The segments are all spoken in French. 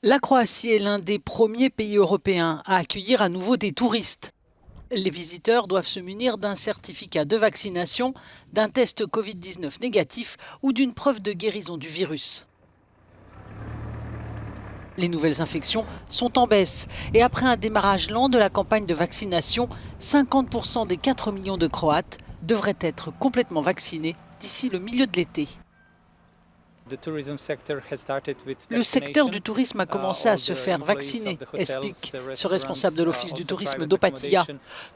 La Croatie est l'un des premiers pays européens à accueillir à nouveau des touristes. Les visiteurs doivent se munir d'un certificat de vaccination, d'un test Covid-19 négatif ou d'une preuve de guérison du virus. Les nouvelles infections sont en baisse et après un démarrage lent de la campagne de vaccination, 50% des 4 millions de Croates devraient être complètement vaccinés d'ici le milieu de l'été. Le secteur du tourisme a commencé à se faire vacciner, explique ce responsable de l'office du tourisme d'Opatija.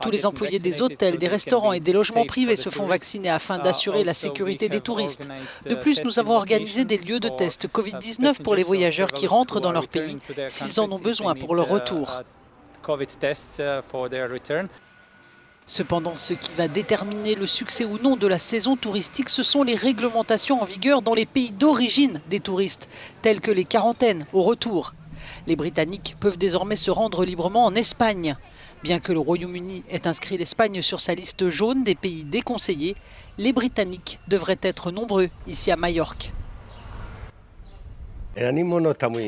Tous les employés des hôtels, des restaurants et des logements privés se font vacciner afin d'assurer la sécurité des touristes. De plus, nous avons organisé des lieux de test Covid-19 pour les voyageurs qui rentrent dans leur pays s'ils en ont besoin pour leur retour. Cependant, ce qui va déterminer le succès ou non de la saison touristique, ce sont les réglementations en vigueur dans les pays d'origine des touristes, telles que les quarantaines au retour. Les Britanniques peuvent désormais se rendre librement en Espagne. Bien que le Royaume-Uni ait inscrit l'Espagne sur sa liste jaune des pays déconseillés, les Britanniques devraient être nombreux ici à Majorque.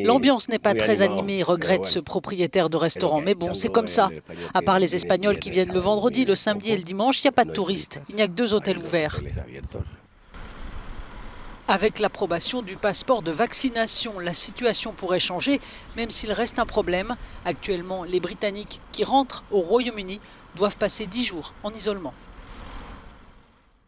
L'ambiance n'est pas très animée, regrette ce propriétaire de restaurant. Mais bon, c'est comme ça. À part les Espagnols qui viennent le vendredi, le samedi et le dimanche, il n'y a pas de touristes. Il n'y a que 2 hôtels ouverts. Avec l'approbation du passeport de vaccination, la situation pourrait changer, même s'il reste un problème. Actuellement, les Britanniques qui rentrent au Royaume-Uni doivent passer 10 jours en isolement.